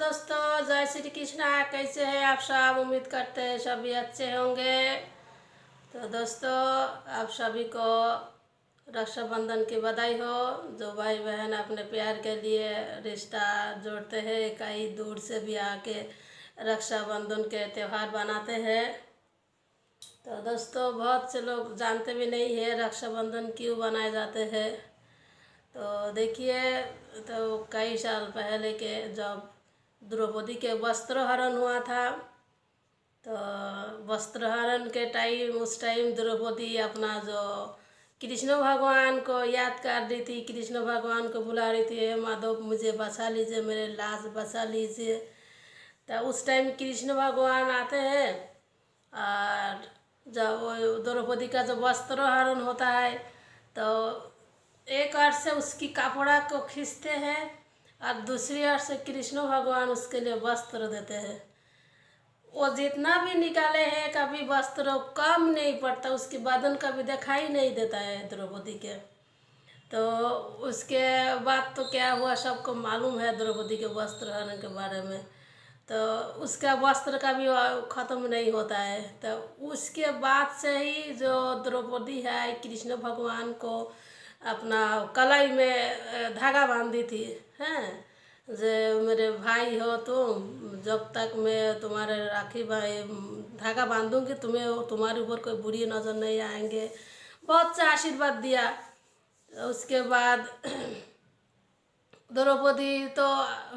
दोस्तों, जय श्री कृष्णा। कैसे हैं आप सब? उम्मीद करते हैं सभी अच्छे होंगे। तो दोस्तों, आप सभी को रक्षाबंधन की बधाई हो। जो भाई बहन अपने प्यार के लिए रिश्ता जोड़ते हैं, कई दूर से भी आके रक्षाबंधन के त्यौहार बनाते हैं। तो दोस्तों, बहुत से लोग जानते भी नहीं है रक्षाबंधन क्यों बनाए जाते हैं। तो देखिए, तो कई साल पहले के जब द्रौपदी के वस्त्रहरण हुआ था, तो वस्त्रहरण के टाइम उस टाइम द्रौपदी अपना जो कृष्ण भगवान को याद कर रही थी, कृष्ण भगवान को बुला रही थी, हे माधव मुझे बचा लीजिए, मेरे लाश बचा लीजिए। तो उस टाइम कृष्ण भगवान आते हैं और जब वो द्रौपदी का जो वस्त्रहरण होता है तो एक अर्थ से उसकी कपड़ा को खींचते हैं और दूसरी अर्थ से कृष्ण भगवान उसके लिए वस्त्र देते हैं। वो जितना भी निकाले हैं कभी वस्त्र कम नहीं पड़ता, उसके बदन कभी दिखाई नहीं देता है द्रौपदी के। तो उसके बाद तो क्या हुआ सबको मालूम है द्रौपदी के वस्त्रहरण के बारे में। तो उसका वस्त्र का भी ख़त्म नहीं होता है। तो उसके बाद से ही जो द्रौपदी है कृष्ण भगवान को अपना कलाई में धागा बांधी थी, हैं जो मेरे भाई हो तुम, जब तक मैं तुम्हारे राखी धागा बांधूंगी तुम्हें तुम्हारे ऊपर कोई बुरी नज़र नहीं आएंगे। बहुत सा आशीर्वाद दिया। उसके बाद द्रौपदी तो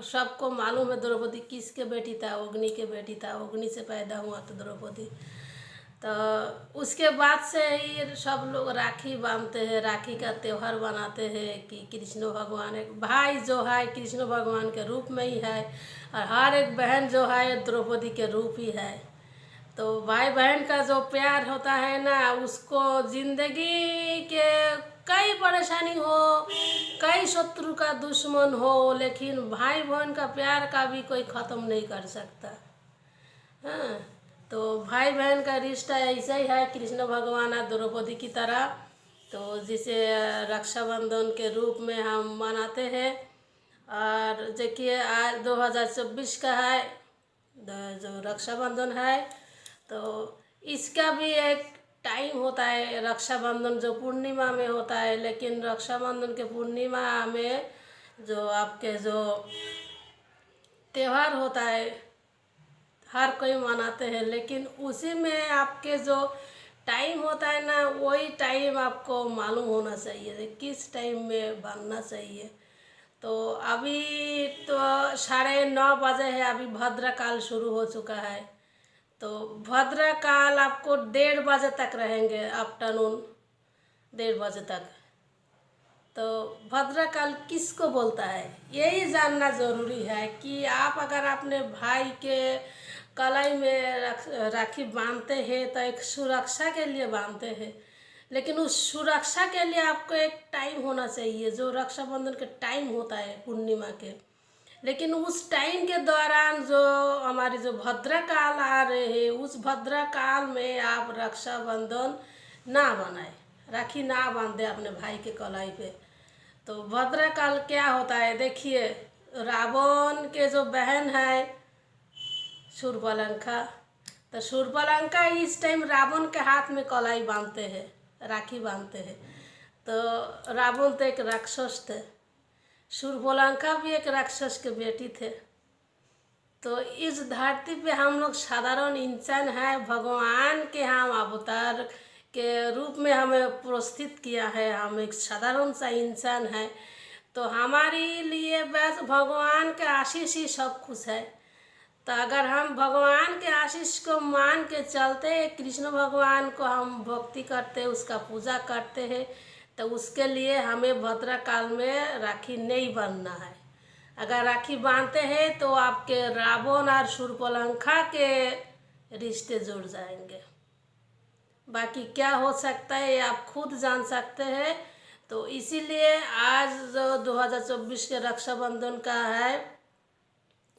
सबको मालूम है द्रौपदी किसके बेटी था, अग्नि के बेटी था, अग्नि से पैदा हुआ था द्रौपदी। तो उसके बाद से ही सब लोग राखी बांधते हैं, राखी का त्यौहार बनाते हैं कि कृष्ण भगवान एक भाई जो है कृष्ण भगवान के रूप में ही है और हर एक बहन जो है द्रौपदी के रूप ही है। तो भाई बहन का जो प्यार होता है ना, उसको जिंदगी के कई परेशानी हो, कई शत्रु का दुश्मन हो, लेकिन भाई बहन का प्यार का भी कोई ख़त्म नहीं कर सकता। हाँ, तो भाई बहन का रिश्ता ऐसा ही है कृष्ण भगवान और द्रौपदी की तरह। तो जिसे रक्षाबंधन के रूप में हम मनाते हैं। और देखिए आज 2024 का है जो रक्षाबंधन है, तो इसका भी एक टाइम होता है। रक्षाबंधन जो पूर्णिमा में होता है, लेकिन रक्षाबंधन के पूर्णिमा में जो आपके जो त्यौहार होता है हर कोई मनाते हैं, लेकिन उसी में आपके जो टाइम होता है ना, वही टाइम आपको मालूम होना चाहिए किस टाइम में बनना चाहिए। तो अभी तो 9:30 बजे है, अभी भद्रकाल शुरू हो चुका है। तो भद्रकाल आपको 1:30 बजे तक रहेंगे, आफ्टरनून 1:30 बजे तक। तो भद्रकाल किसको बोलता है यही जानना ज़रूरी है कि आप अगर अपने भाई के कलाई में राखी बांधते हैं तो एक सुरक्षा के लिए बांधते हैं, लेकिन उस सुरक्षा के लिए आपको एक टाइम होना चाहिए जो रक्षाबंधन के टाइम होता है पूर्णिमा के। लेकिन उस टाइम के दौरान जो हमारी जो भद्रकाल आ रहे हैं, उस भद्रकाल में आप रक्षाबंधन ना बनाए, राखी ना बांधे अपने भाई के कलाई पे। तो भद्रकाल क्या होता है देखिए, रावण के जो बहन है शूर्पणखा, तो शूर्पणखा इस टाइम रावण के हाथ में कलाई बांधते हैं, राखी बांधते हैं। तो रावण तो एक राक्षस थे, शूर्पणखा भी एक राक्षस के बेटी थे। तो इस धरती पे हम लोग साधारण इंसान हैं, भगवान के हम अवतार के रूप में हमें पुरस्कृत किया है, हम एक साधारण सा इंसान हैं। तो हमारे लिए बस भगवान के आशीष ही सब कुछ है। तो अगर हम भगवान के आशीष को मान के चलते, कृष्ण भगवान को हम भक्ति करते, उसका पूजा करते हैं, तो उसके लिए हमें भद्रकाल में राखी नहीं बांधना है। अगर राखी बांधते हैं तो आपके रावण और शूर्पणखा के रिश्ते जुड़ जाएंगे। बाकी क्या हो सकता है आप खुद जान सकते हैं। तो इसीलिए आज जो 2024 के रक्षाबंधन का है,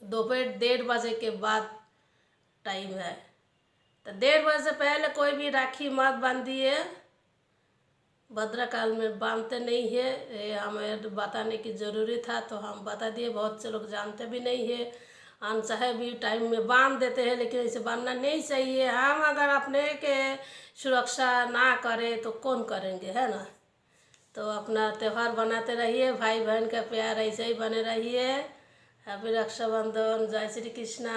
दोपहर 1:30 बजे के बाद टाइम है। तो 1:30 बजे से पहले कोई भी राखी मत बांधिए, भद्रकाल में बांधते नहीं है। ये हमें बताने की ज़रूरी था तो हम बता दिए, बहुत से लोग जानते भी नहीं है। अनचाहे भी टाइम में बांध देते हैं, लेकिन ऐसे बांधना नहीं चाहिए। हम अगर अपने के सुरक्षा ना करें तो कौन करेंगे, है ना। तो अपना त्यौहार बनाते रहिए, भाई बहन का प्यार ऐसे ही बने रहिए। हैप्पी रक्षाबंधन, जय श्री कृष्णा।